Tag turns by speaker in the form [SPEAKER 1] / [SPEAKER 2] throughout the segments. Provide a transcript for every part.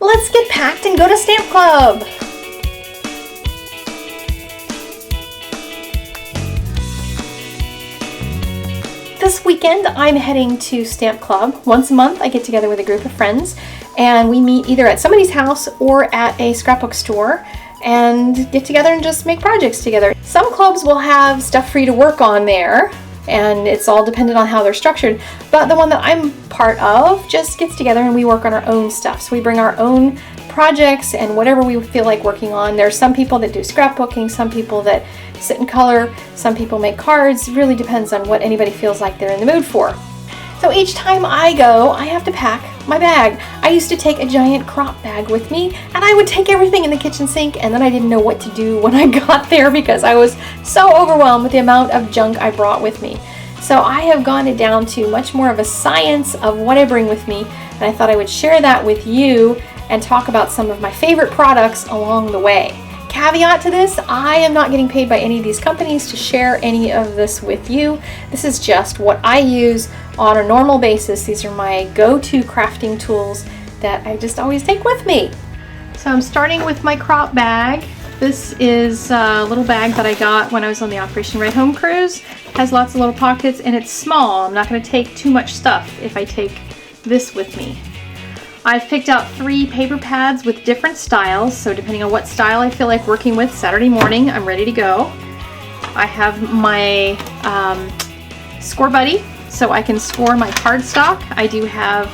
[SPEAKER 1] Let's get packed and go to Stamp Club! This weekend I'm heading to Stamp Club. Once a month I get together with a group of friends and we meet either at somebody's house or at a scrapbook store and get together and just make projects together. Some clubs will have stuff for you to work on there, and it's all dependent on how they're structured, but the one that I'm part of just gets together and we work on our own stuff. So we bring our own projects and whatever we feel like working on. There's some people that do scrapbooking, some people that sit and color, some people make cards. It really depends on what anybody feels like they're in the mood for. So each time I go, I have to pack my bag. I used to take a giant crop bag with me and I would take everything in the kitchen sink, and then I didn't know what to do when I got there because I was so overwhelmed with the amount of junk I brought with me. So I have gone it down to much more of a science of what I bring with me, and I thought I would share that with you and talk about some of my favorite products along the way. Caveat to this, I am not getting paid by any of these companies to share any of this with you. This is just what I use on a normal basis. These are my go-to crafting tools that I just always take with me. So I'm starting with my crop bag. This is a little bag that I got when I was on the Operation Ride Home cruise. It has lots of little pockets and it's small. I'm not going to take too much stuff if I take this with me. I've picked out 3 paper pads with different styles, so depending on what style I feel like working with Saturday morning, I'm ready to go. I have my score buddy, so I can score my cardstock. I do have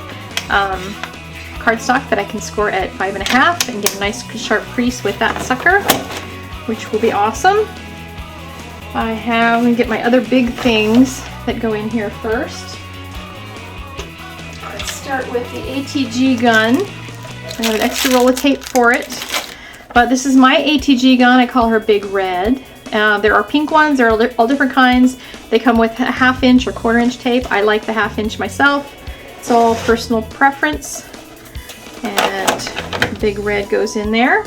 [SPEAKER 1] cardstock that I can score at 5.5 and get a nice sharp crease with that sucker, which will be awesome. I'm gonna get my other big things that go in here first. Start with the Atg Gun. I have an extra roll of tape for it, but this is my Atg Gun. I call her Big Red. There are pink ones, there are all different kinds. They come with a 1/2 inch or 1/4 inch tape. I like the 1/2 inch myself. It's all personal preference, and Big Red goes in there.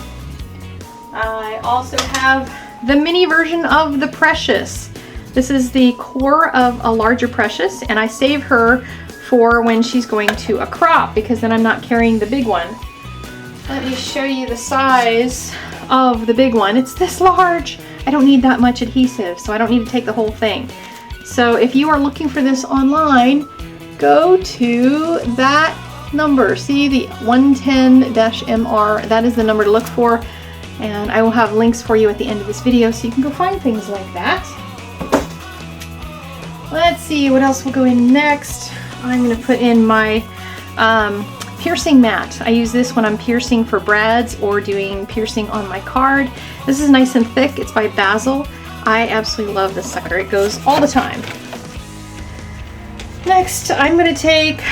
[SPEAKER 1] I also have the mini version of the Precious. This is the core of a larger Precious, and I save her for when she's going to a crop because then I'm not carrying the big one. Let me show you the size of the big one. It's this large. I don't need that much adhesive, so I don't need to take the whole thing. So if you are looking for this online, go to that number. See the 110-MR, that is the number to look for, and I will have links for you at the end of this video so you can go find things like that. Let's see what else will go in next. I'm going to put in my piercing mat. I use this when I'm piercing for brads or doing piercing on my card. This is nice and thick. It's by Basil. I absolutely love this sucker. It goes all the time. Next, I'm going to take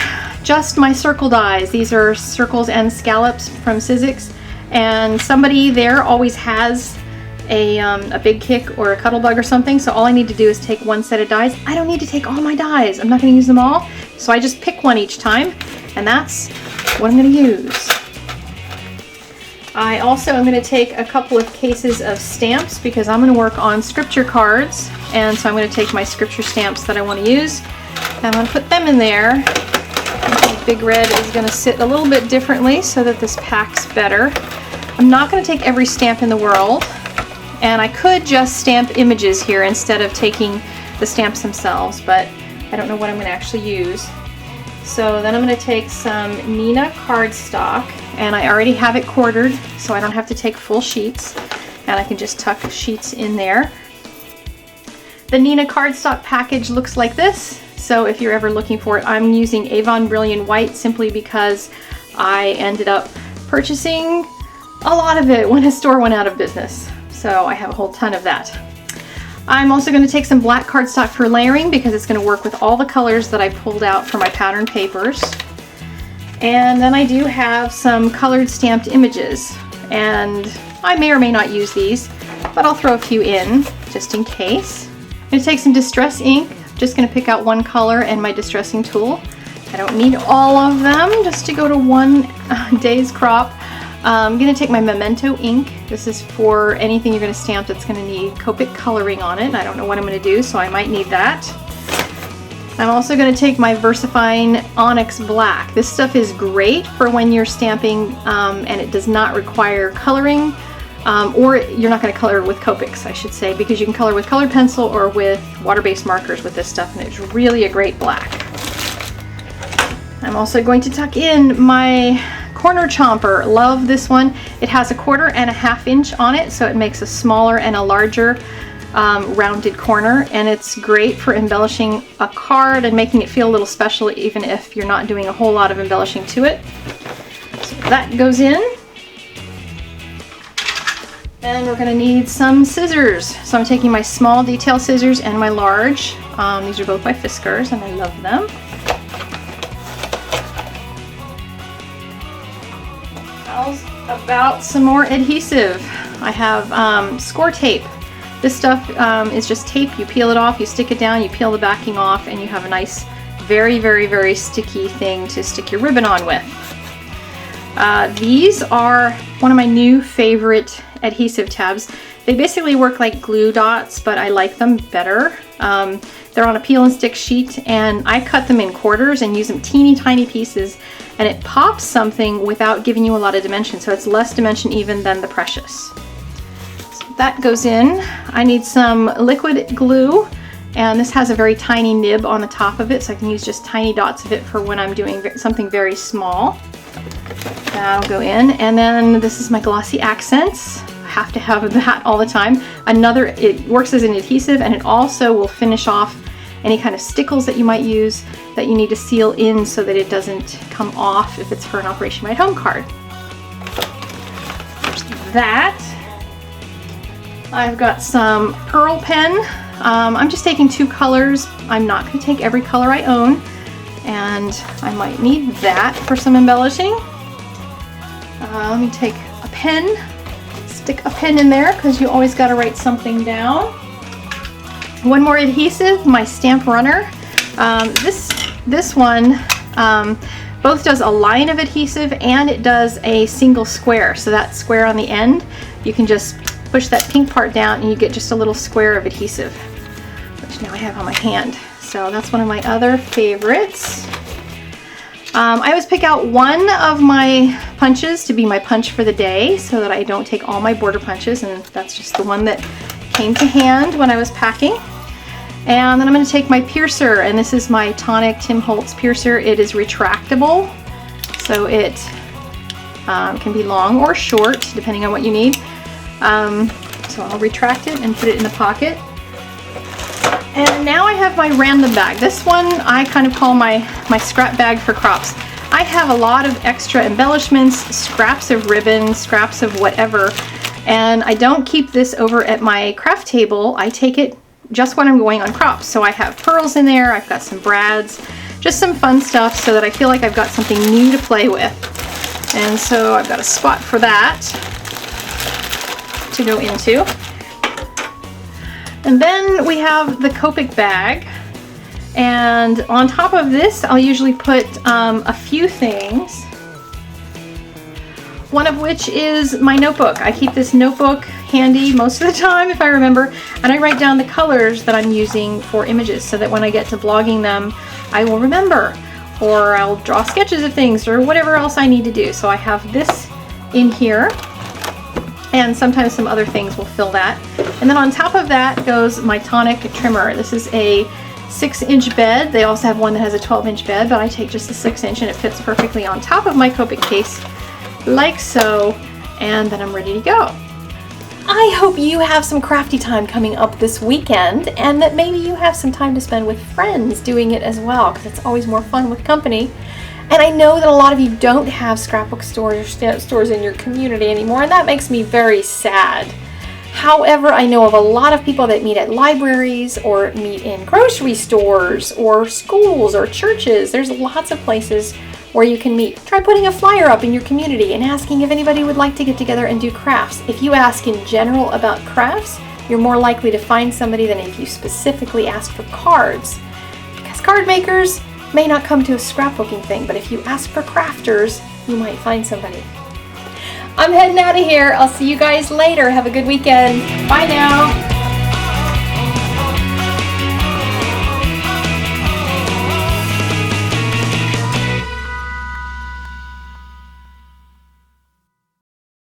[SPEAKER 1] just my circle dies. These are circles and scallops from Sizzix, and somebody there always has a big kick or a cuddle bug or something, so all I need to do is take one set of dies. I don't need to take all my dies. I'm not going to use them all, so I just pick one each time, and that's what I'm going to use. I also am going to take a couple of cases of stamps because I'm going to work on scripture cards, and so I'm going to take my scripture stamps that I want to use, and I'm going to put them in there. Big Red is going to sit a little bit differently so that this packs better. I'm not going to take every stamp in the world, and I could just stamp images here instead of taking the stamps themselves, but I don't know what I'm going to actually use. So then I'm going to take some Neenah cardstock, and I already have it quartered so I don't have to take full sheets, and I can just tuck sheets in there. The Neenah cardstock package looks like this, so if you're ever looking for it, I'm using Avon Brilliant White simply because I ended up purchasing a lot of it when a store went out of business. So I have a whole ton of that. I'm also going to take some black cardstock for layering because it's going to work with all the colors that I pulled out for my pattern papers. And then I do have some colored stamped images, and I may or may not use these, but I'll throw a few in just in case. I'm going to take some distress ink. I'm just going to pick out one color and my distressing tool. I don't need all of them just to go to one day's crop. I'm going to take my Memento ink. This is for anything you're going to stamp that's going to need Copic coloring on it. I don't know what I'm going to do, so I might need that. I'm also going to take my Versafine Onyx Black. This stuff is great for when you're stamping and it does not require coloring, or you're not going to color with Copics, I should say, because you can color with colored pencil or with water-based markers with this stuff, and it's really a great black. I'm also going to tuck in my corner chomper. Love this one. It has a 1/4 and a 1/2 inch on it, so it makes a smaller and a larger rounded corner, and it's great for embellishing a card and making it feel a little special even if you're not doing a whole lot of embellishing to it. So that goes in. And we're going to need some scissors. So I'm taking my small detail scissors and my large. These are both by Fiskars and I love them. How's about some more adhesive? I have score tape. This stuff is just tape. You peel it off, you stick it down, you peel the backing off, and you have a nice, very, very, very sticky thing to stick your ribbon on with. These are one of my new favorite adhesive tabs. They basically work like glue dots, but I like them better. They're on a peel and stick sheet, and I cut them in quarters and use them teeny tiny pieces, and it pops something without giving you a lot of dimension, so it's less dimension even than the Precious. That goes in. I need some liquid glue, and this has a very tiny nib on the top of it, so I can use just tiny dots of it for when I'm doing something very small. That'll go in. And then this is my Glossy Accents. I have to have that all the time. It works as an adhesive, and it also will finish off any kind of stickles that you might use that you need to seal in so that it doesn't come off if it's for an Operation Ride Home card. There's that. I've got some pearl pen. I'm just taking 2 colors. I'm not going to take every color I own, and I might need that for some embellishing. Let me take a pen, stick a pen in there because you always got to write something down. One more adhesive, my stamp runner. This one both does a line of adhesive and it does a single square. So that square on the end, you can just push that pink part down and you get just a little square of adhesive, which now I have on my hand. So that's one of my other favorites. I always pick out one of my punches to be my punch for the day so that I don't take all my border punches, and that's just the one that came to hand when I was packing. And then I'm going to take my piercer, and this is my Tonic Tim Holtz piercer. It is retractable, so it can be long or short depending on what you need. So I'll retract it and put it in the pocket. And now I have my random bag. This one I kind of call my scrap bag for crops. I have a lot of extra embellishments, scraps of ribbon, scraps of whatever, and I don't keep this over at my craft table. I take it just when I'm going on crops. So I have pearls in there, I've got some brads, just some fun stuff so that I feel like I've got something new to play with. And so I've got a spot for that to go into. And then we have the Copic Bag, and on top of this I'll usually put a few things, one of which is my notebook. I keep this notebook handy most of the time if I remember, and I write down the colors that I'm using for images so that when I get to blogging them I will remember, or I'll draw sketches of things or whatever else I need to do. So I have this in here, and sometimes some other things will fill that. And then on top of that goes my Tonic trimmer. This is a 6-inch bed. They also have one that has a 12-inch bed, but I take just the 6-inch and it fits perfectly on top of my Copic case, like so, and then I'm ready to go. I hope you have some crafty time coming up this weekend, and that maybe you have some time to spend with friends doing it as well, because it's always more fun with company. And I know that a lot of you don't have scrapbook stores or stamp stores in your community anymore, and that makes me very sad. However, I know of a lot of people that meet at libraries or meet in grocery stores or schools or churches. There's lots of places where you can meet. Try putting a flyer up in your community and asking if anybody would like to get together and do crafts. If you ask in general about crafts, you're more likely to find somebody than if you specifically ask for cards. Because card makers may not come to a scrapbooking thing, but if you ask for crafters, you might find somebody. I'm heading out of here. I'll see you guys later. Have a good weekend. Bye now.